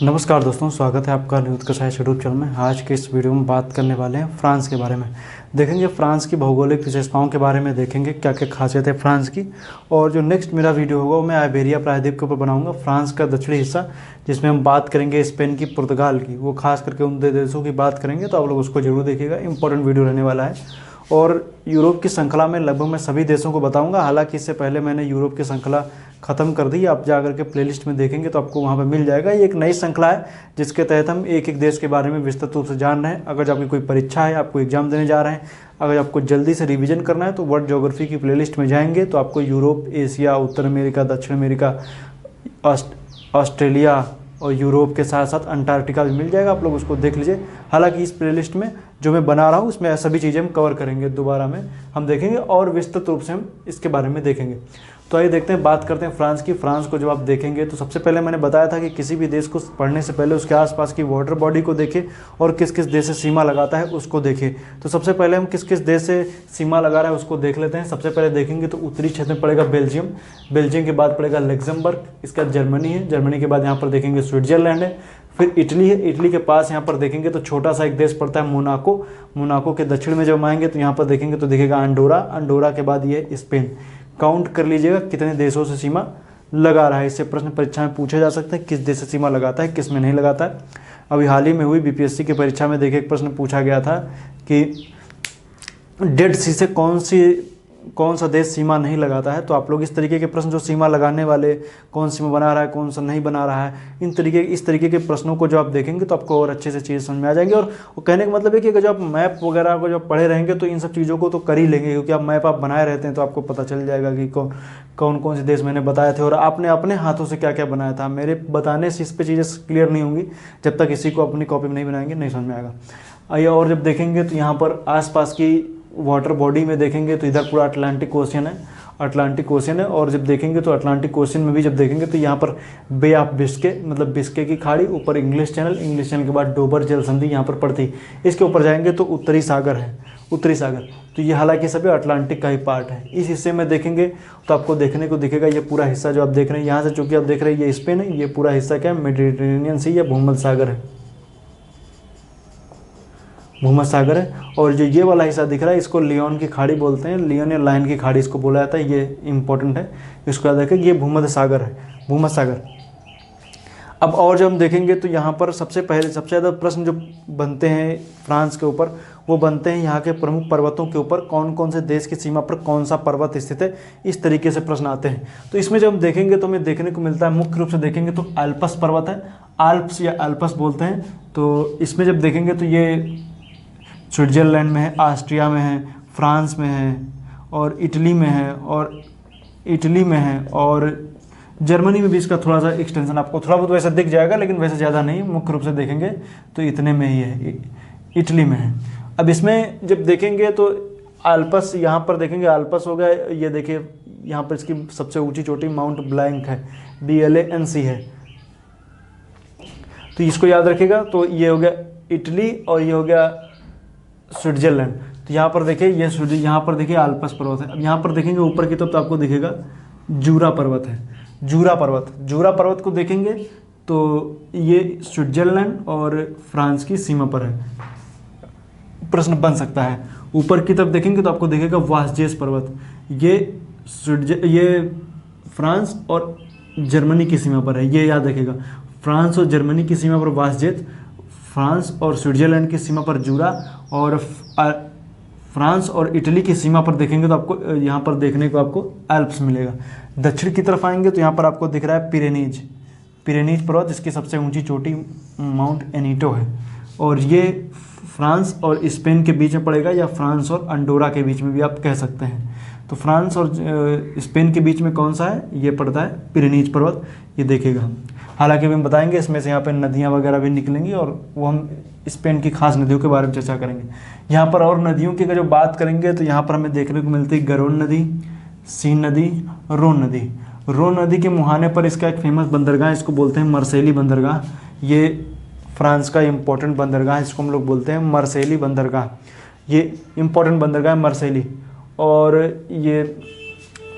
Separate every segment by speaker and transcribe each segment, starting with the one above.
Speaker 1: नमस्कार दोस्तों, स्वागत है आपका न्यूज़ का साइंस यूट्यूब चैनल में। आज के इस वीडियो में बात करने वाले हैं फ्रांस के बारे में। देखेंगे फ्रांस की भौगोलिक विशेषताओं के बारे में, देखेंगे क्या क्या खासियत है फ्रांस की। और जो नेक्स्ट मेरा वीडियो होगा वो मैं आइबेरिया प्रायद्वीप के ऊपर बनाऊंगा, फ्रांस का दक्षिणी हिस्सा, जिसमें हम बात करेंगे स्पेन की, पुर्तगाल की, वो खास करके उन दो देशों की बात करेंगे। तो आप लोग उसको जरूर देखिएगा, इंपॉर्टेंट वीडियो रहने वाला है। और यूरोप की श्रृंखला में लगभग मैं सभी देशों को बताऊंगा। हालांकि इससे पहले मैंने यूरोप की श्रृंखला ख़त्म कर दी, आप जाकर के प्लेलिस्ट में देखेंगे तो आपको वहां पर मिल जाएगा। ये एक नई श्रृंखला है जिसके तहत हम एक एक देश के बारे में विस्तृत रूप से जान रहे हैं। अगर आपकी कोई परीक्षा है, आपको एग्जाम देने जा रहे हैं, अगर आपको जल्दी से रिवीजन करना है तो वर्ल्ड ज्योग्राफी की प्लेलिस्ट में जाएंगे तो आपको यूरोप, एशिया, उत्तर अमेरिका, दक्षिण अमेरिका, ऑस्ट्रेलिया और यूरोप के साथ साथ अंटार्कटिका भी मिल जाएगा। आप लोग उसको देख लीजिए। हालांकि इस प्लेलिस्ट में जो मैं बना रहा हूँ उसमें सभी चीज़ें हम कवर करेंगे, दोबारा में हम देखेंगे और विस्तृत रूप से हम इसके बारे में देखेंगे। तो आइए देखते हैं, बात करते हैं फ्रांस की। फ्रांस को जब आप देखेंगे तो सबसे पहले मैंने बताया था कि किसी भी देश को पढ़ने से पहले उसके आसपास की वाटर बॉडी को देखें और किस किस देश से सीमा लगाता है उसको देखें। तो सबसे पहले हम किस किस देश से सीमा लगा रहा है उसको देख लेते हैं। सबसे पहले देखेंगे तो उत्तरी क्षेत्र में पड़ेगा बेल्जियम, बेल्जियम के बाद पड़ेगा लग्जमबर्ग, इसका जर्मनी है, जर्मनी के बाद यहाँ पर देखेंगे स्विट्जरलैंड है, फिर इटली है, इटली के पास यहाँ पर देखेंगे तो छोटा सा एक देश पड़ता है मोनाको, मोनाको के दक्षिण में जब हम आएंगे तो यहाँ पर देखेंगे तो दिखेगा अंडोरा, अंडोरा के बाद ये स्पेन। काउंट कर लीजिएगा कितने देशों से सीमा लगा रहा है। इससे प्रश्न परीक्षा में पूछे जा सकते हैं, किस देश से सीमा लगाता है, किस में नहीं लगाता है। अभी हाल ही में हुई बीपीएससी की परीक्षा में देखिए एक प्रश्न पूछा गया था कि डेड सी से कौन सा देश सीमा नहीं लगाता है। तो आप लोग इस तरीके के प्रश्न, जो सीमा लगाने वाले, कौन सीमा बना रहा है, कौन सा नहीं बना रहा है, इस तरीके के प्रश्नों को जो आप देखेंगे तो आपको और अच्छे से चीज़ समझ में आ जाएंगी। और कहने का मतलब है कि अगर जो आप मैप वगैरह को जब पढ़े रहेंगे तो इन सब चीज़ों को तो कर ही लेंगे, क्योंकि आप मैप आप बनाए रहते हैं तो आपको पता चल जाएगा कि कौन से देश मैंने बताए थे और आपने अपने हाथों से क्या क्या बनाया था। मेरे बताने से इस पर चीज़ें क्लियर नहीं होंगी जब तक इसी को अपनी कॉपी में नहीं बनाएंगे, नहीं समझ में आएगा। आइए और जब देखेंगे तो यहाँ पर आसपास की वाटर बॉडी में देखेंगे तो इधर पूरा अटलांटिक ओशियन है, अटलांटिक ओशियन है। और जब देखेंगे तो अटलांटिक ओशियन में भी जब देखेंगे तो यहाँ पर बे ऑफ बिस्के, मतलब बिस्के की खाड़ी, ऊपर इंग्लिश चैनल, इंग्लिश चैनल के बाद डोबर जल संधि यहाँ पर पड़ती। इसके ऊपर जाएंगे तो उत्तरी सागर है, उत्तरी सागर। तो ये हालांकि सभी अटलांटिक का ही पार्ट है। इस हिस्से में देखेंगे तो आपको देखने को दिखेगा ये पूरा हिस्सा जो आप देख रहे हैं, यहाँ से चूँकि आप देख रहे हैं ये स्पेन है, ये पूरा हिस्सा क्या है, मेडिटेरेनियन सी या भूमध्य सागर है, भूमध्य सागर है। और जो ये वाला हिस्सा दिख रहा है इसको लियोन की खाड़ी बोलते हैं, लियोन या लाइन की खाड़ी इसको बोला जाता है। ये इंपॉर्टेंट है, इसको याद रखें, ये भूमध्य सागर है, भूमध्य सागर। अब और जब हम देखेंगे तो यहाँ पर सबसे ज़्यादा प्रश्न जो बनते हैं फ्रांस के ऊपर वो बनते हैं यहाँ के प्रमुख पर्वतों के ऊपर, कौन कौन से देश की सीमा पर कौन सा पर्वत स्थित है, इस तरीके से प्रश्न आते हैं। तो इसमें जब हम देखेंगे तो हमें देखने को मिलता है, मुख्य रूप से देखेंगे तो अल्प्स पर्वत है, आल्प्स या अल्प्स बोलते हैं। तो इसमें जब देखेंगे तो ये स्विट्जरलैंड में है, ऑस्ट्रिया में है, फ्रांस में है और इटली में है, और जर्मनी में भी इसका थोड़ा सा एक्सटेंशन आपको थोड़ा बहुत वैसा दिख जाएगा, लेकिन वैसे ज़्यादा नहीं। मुख्य रूप से देखेंगे तो इतने में ही है, इटली में है। अब इसमें जब देखेंगे तो आल्प्स, यहाँ पर देखेंगे आल्प्स हो गया, ये देखिए यहाँ पर इसकी सबसे ऊंची चोटी माउंट ब्लैंक है, BLANC है, तो इसको याद रखिएगा। तो ये हो गया इटली और ये हो गया स्विट्जरलैंड। तो यहाँ पर देखिए ये यहाँ पर देखिए आल्प्स पर्वत है। अब यहाँ पर देखेंगे ऊपर की तरफ तो आपको दिखेगा जूरा पर्वत है, जूरा पर्वत को देखेंगे तो ये स्विट्जरलैंड और फ्रांस की सीमा पर है, प्रश्न बन सकता है। ऊपर की तरफ देखेंगे तो आपको दिखेगा वासजेस पर्वत, ये फ्रांस और जर्मनी की सीमा पर है, ये याद रखिएगा। फ्रांस और जर्मनी की सीमा पर वासजेत, फ्रांस और स्विट्जरलैंड की सीमा पर जूरा, और फ्रांस और इटली की सीमा पर देखेंगे तो आपको यहाँ पर देखने को आपको एल्प्स मिलेगा। दक्षिण की तरफ आएंगे तो यहाँ पर आपको दिख रहा है पिरेनीज पर्वत, इसकी सबसे ऊंची चोटी माउंट एनीटो है। और ये फ्रांस और स्पेन के बीच में पड़ेगा, या फ्रांस और अंडोरा के बीच में भी आप कह सकते हैं। तो फ्रांस और स्पेन के बीच में कौन सा है, ये पड़ता है पिरेनीज पर्वत, ये देखेगा। हालांकि हम बताएंगे इसमें से यहाँ पर नदियाँ वगैरह भी निकलेंगी और वो हम स्पेन की खास नदियों के बारे में चर्चा करेंगे। यहाँ पर और नदियों की अगर जो बात करेंगे तो यहाँ पर हमें देखने को मिलती है गरोन नदी, सीन नदी, रोन नदी। रोन नदी के मुहाने पर इसका एक फेमस बंदरगाह, इसको बोलते हैं मर्सेली बंदरगाह। ये फ्रांस का इम्पोर्टेंट बंदरगाह, इसको हम लोग बोलते हैं मर्सेली बंदरगाह। ये इम्पोर्टेंट बंदरगाह है मर्सेली। और ये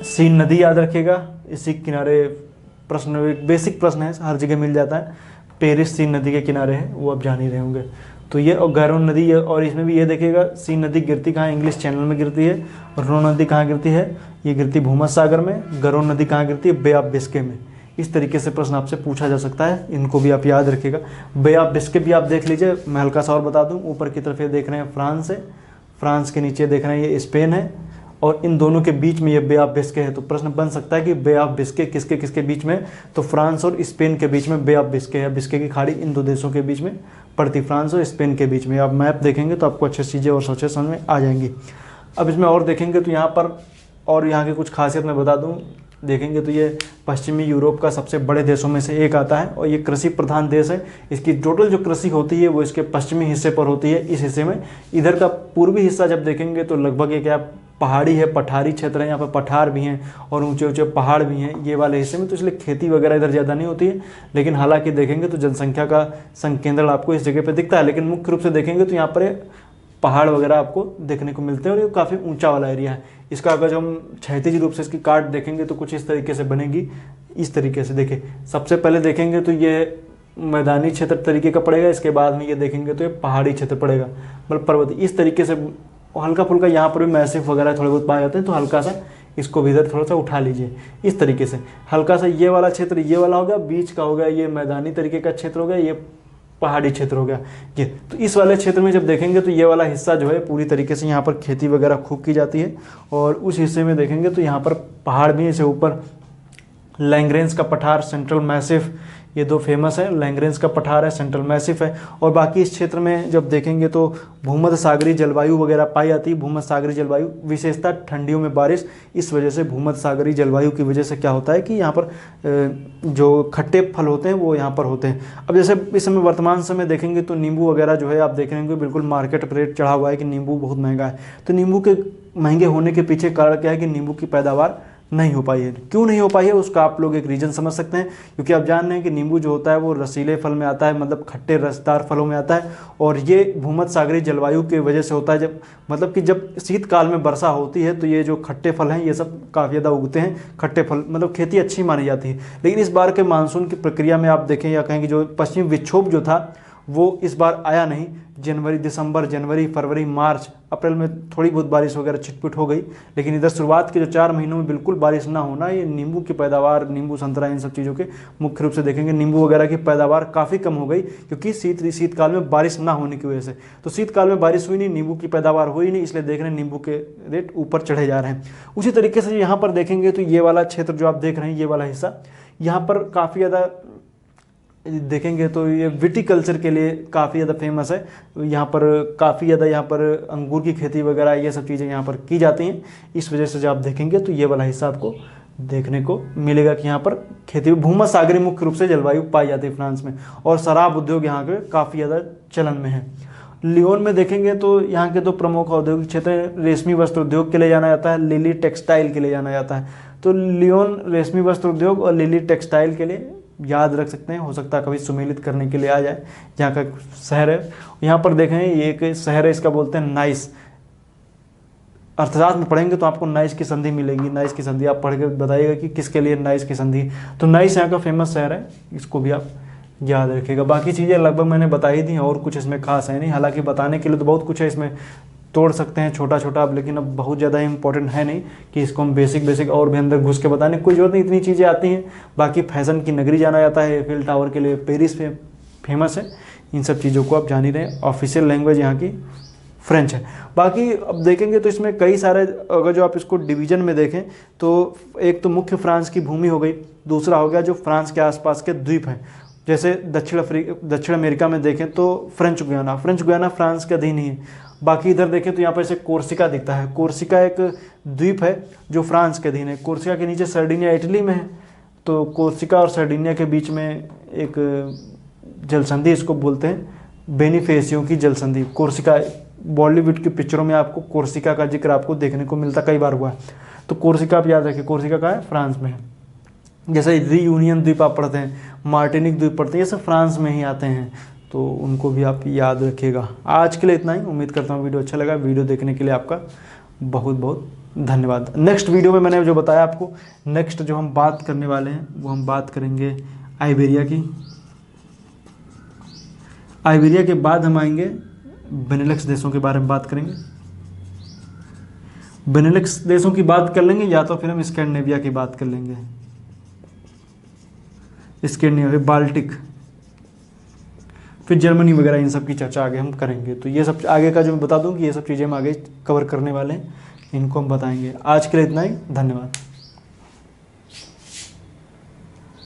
Speaker 1: सीन नदी याद रखिएगा, इसी किनारे प्रश्न, एक बेसिक प्रश्न है, हर जगह मिल जाता है। पेरिस सीन नदी के किनारे है, वो आप जान ही रहे होंगे। तो ये और गैरोन नदी है, और इसमें भी ये देखिएगा सीन नदी गिरती कहाँ, इंग्लिश चैनल में गिरती है। और रोन नदी कहाँ गिरती है, ये गिरती भूमध्य सागर में। गैरोन नदी कहाँ गिरती है, बे ऑफ बिस्के में। इस तरीके से प्रश्न आपसे पूछा जा सकता है, इनको भी आप याद रखिएगा। बे ऑफ बिस्के भी आप देख लीजिए, मैं हल्का सा और बता दूँ, ऊपर की तरफ ये देख रहे हैं फ्रांस है, फ्रांस के नीचे देख रहे हैं ये स्पेन है, और इन दोनों के बीच में ये बे ऑफ बिस्के है। तो प्रश्न बन सकता है कि बे ऑफ बिस्के किसके किसके बीच में, तो फ्रांस और स्पेन के बीच में बे ऑफ बिस्के है। बिस्के की खाड़ी इन दो देशों के बीच में पड़ती, फ्रांस और स्पेन के बीच में। आप मैप देखेंगे तो आपको अच्छी चीज़ें और सोचे समझ में आ जाएंगी। अब इसमें और देखेंगे तो यहाँ पर और यहाँ की कुछ खासियत मैं बता दूँ, देखेंगे तो ये पश्चिमी यूरोप का सबसे बड़े देशों में से एक आता है, और ये कृषि प्रधान देश है। इसकी टोटल जो कृषि होती है वो इसके पश्चिमी हिस्से पर होती है, इस हिस्से में। इधर का पूर्वी हिस्सा जब देखेंगे तो लगभग ये क्या पहाड़ी है, पठारी क्षेत्र है, यहाँ पर पठार भी हैं और ऊंचे ऊंचे पहाड़ भी हैं ये वाले हिस्से में, तो इसलिए खेती वगैरह इधर ज़्यादा नहीं होती है। लेकिन हालांकि देखेंगे तो जनसंख्या का संकेंद्रण आपको इस जगह पे दिखता है, लेकिन मुख्य रूप से देखेंगे तो यहाँ पर पहाड़ वगैरह आपको देखने को मिलते हैं, और ये काफ़ी ऊंचा वाला एरिया है। इसका अगर जो हम क्षैतिज रूप से इसकी काट देखेंगे तो कुछ इस तरीके से बनेगी, इस तरीके से। देखिए सबसे पहले देखेंगे तो ये मैदानी क्षेत्र तरीके का पड़ेगा, इसके बाद में ये देखेंगे तो ये पहाड़ी क्षेत्र पड़ेगा, मतलब पर्वत इस तरीके से। हल्का फुल्का यहाँ पर भी मैसिफ वगैरह थोड़े बहुत पाए जाते हैं, तो हल्का सा इसको भी इधर थोड़ा सा उठा लीजिए इस तरीके से। हल्का सा ये वाला क्षेत्र ये वाला हो गया, बीच का हो गया ये मैदानी तरीके का क्षेत्र हो गया, ये पहाड़ी क्षेत्र हो गया ये। तो इस वाले क्षेत्र में जब देखेंगे तो ये वाला हिस्सा जो है पूरी तरीके से यहाँ पर खेती वगैरह खूब की जाती है, और उस हिस्से में देखेंगे तो यहाँ पर पहाड़ भी है। इसे ऊपर लैंग्रेंज का पठार, सेंट्रल मैसिफ, ये दो फेमस है, लैंग्रेंज का पठार है, सेंट्रल मैसिफ है। और बाकी इस क्षेत्र में जब देखेंगे तो भूमध्य सागरीय जलवायु वगैरह पाई जाती है। भूमध्य सागरीय जलवायु विशेषता ठंडियों में बारिश, इस वजह से भूमध्य सागरीय जलवायु की वजह से क्या होता है कि यहाँ पर जो खट्टे फल होते हैं वो यहाँ पर होते हैं। अब जैसे इस समय वर्तमान समय देखेंगे तो नींबू वगैरह जो है आप देख रहे हैं बिल्कुल मार्केट पर रेट चढ़ा हुआ है कि नींबू बहुत महंगा है। तो नींबू के महंगे होने के पीछे कारण क्या है कि नींबू की पैदावार नहीं हो पाई है। क्यों नहीं हो पाई है उसका आप लोग एक रीज़न समझ सकते हैं, क्योंकि आप जान रहे हैं कि नींबू जो होता है वो रसीले फल में आता है, मतलब खट्टे रसदार फलों में आता है, और ये भूमध्य सागरीय जलवायु की वजह से होता है। जब मतलब कि जब शीतकाल में वर्षा होती है तो ये जो खट्टे फल हैं ये सब काफ़ी ज़्यादा उगते हैं, खट्टे फल, मतलब खेती अच्छी मानी जाती है। लेकिन इस बार के मानसून की प्रक्रिया में आप देखें या कहें कि जो पश्चिमी विक्षोभ जो था वो इस बार आया नहीं। जनवरी, दिसंबर, जनवरी, फरवरी, मार्च, अप्रैल में थोड़ी बहुत बारिश वगैरह छिटपुट हो गई, लेकिन इधर शुरुआत के जो 4 महीनों में बिल्कुल बारिश ना होना, ये नींबू की पैदावार, नींबू, संतरा, इन सब चीज़ों के मुख्य रूप से देखेंगे नींबू वगैरह की पैदावार काफ़ी कम हो गई, क्योंकि शीतकाल में बारिश ना होने की वजह से। तो शीतकाल में बारिश हुई नहीं, नींबू की पैदावार हुई नहीं, इसलिए देख रहे हैं नींबू के रेट ऊपर चढ़े जा रहे हैं। उसी तरीके से यहाँ पर देखेंगे तो ये वाला क्षेत्र जो आप देख रहे हैं, ये वाला हिस्सा, यहाँ पर काफ़ी ज़्यादा देखेंगे तो ये विटीकल्चर के लिए काफ़ी ज़्यादा फेमस है। यहाँ पर काफ़ी ज़्यादा यहाँ पर अंगूर की खेती वगैरह ये सब चीज़ें यहाँ पर की जाती हैं। इस वजह से जब आप देखेंगे तो ये वाला हिस्सा आपको देखने को मिलेगा कि यहाँ पर खेती भूमध्य सागरीय मुख्य रूप से जलवायु पाई जाती है फ्रांस में, और शराब उद्योग यहाँ के काफ़ी ज़्यादा चलन में है। लियोन में देखेंगे तो यहाँ के दो प्रमुख औद्योगिक क्षेत्र, रेशमी वस्त्र उद्योग के लिए जाना जाता है, लिली टेक्सटाइल के लिए जाना जाता है। तो लियोन रेशमी वस्त्र उद्योग और लिली टेक्सटाइल के लिए याद रख सकते हैं, हो सकता है कभी सुमेलित करने के लिए आ जाए। जहाँ का शहर है यहाँ पर देखें, ये एक शहर है, इसका बोलते हैं नाइस। अर्थशास्त्र में पढ़ेंगे तो आपको नाइस की संधि मिलेगी, नाइस की संधि आप पढ़ के बताइएगा कि किसके लिए नाइस की संधि। तो नाइस यहाँ का फेमस शहर है, इसको भी आप याद रखिएगा। बाकी चीज़ें लगभग मैंने बता ही दी, और कुछ इसमें खास है नहीं। हालांकि बताने के लिए तो बहुत कुछ है, इसमें तोड़ सकते हैं छोटा छोटा आप, लेकिन अब बहुत ज़्यादा इंपॉर्टेंट है नहीं कि इसको हम बेसिक और भी अंदर घुस के बताने कोई जरूरत नहीं, इतनी चीज़ें आती हैं। बाकी फैशन की नगरी जाना जाता है, एफिल टावर के लिए पेरिस पे फेमस है। इन सब चीज़ों को आप जान ही रहे हैं। ऑफिशियल लैंग्वेज यहाँ की फ्रेंच है। बाकी अब देखेंगे तो इसमें कई सारे, अगर जो आप इसको डिवीज़न में देखें तो एक तो मुख्य फ्रांस की भूमि हो गई, दूसरा हो गया जो फ्रांस के आसपास के द्वीप हैं। जैसे दक्षिण अमेरिका में देखें तो फ्रेंच गुयाना फ्रांस के अधीन ही है। बाकी इधर देखें तो यहाँ पर ऐसे कोर्सिका दिखता है, कोर्सिका एक द्वीप है जो फ्रांस के अधीन है। कोर्सिका के नीचे सर्डिनिया इटली में है, तो कोर्सिका और सर्डिनिया के बीच में एक जलसंधि, इसको बोलते हैं बेनिफेसियो की जलसंधि। कोर्सिका, बॉलीवुड की पिक्चरों में आपको कोर्सिका का जिक्र आपको देखने को मिलता, कई बार हुआ है। तो कोर्सिका आप याद रखिए, कोर्सिका का है, फ्रांस में है। जैसे रीयूनियन द्वीप आप पढ़ते हैं, मार्टिनिक द्वीप पढ़ते हैं, ये सब फ्रांस में ही आते हैं, तो उनको भी आप याद रखिएगा। आज के लिए इतना ही, उम्मीद करता हूँ वीडियो अच्छा लगा। वीडियो देखने के लिए आपका बहुत बहुत धन्यवाद। नेक्स्ट वीडियो में मैंने जो बताया आपको, नेक्स्ट जो हम बात करने वाले हैं वो हम बात करेंगे आइबेरिया की। आइबेरिया के बाद हम आएंगे बेनेलक्स देशों के बारे में बात करेंगे। बेनेलक्स देशों की बात कर लेंगे या तो फिर हम स्कैंडिनेविया की बात कर लेंगे। स्कैंडिनेविया, बाल्टिक, फिर जर्मनी वगैरह, इन सब की चर्चा आगे हम करेंगे। तो ये सब आगे का जो मैं बता दूं कि ये सब चीज़ें हम आगे कवर करने वाले हैं, इनको हम बताएंगे। आज के लिए इतना ही, धन्यवाद।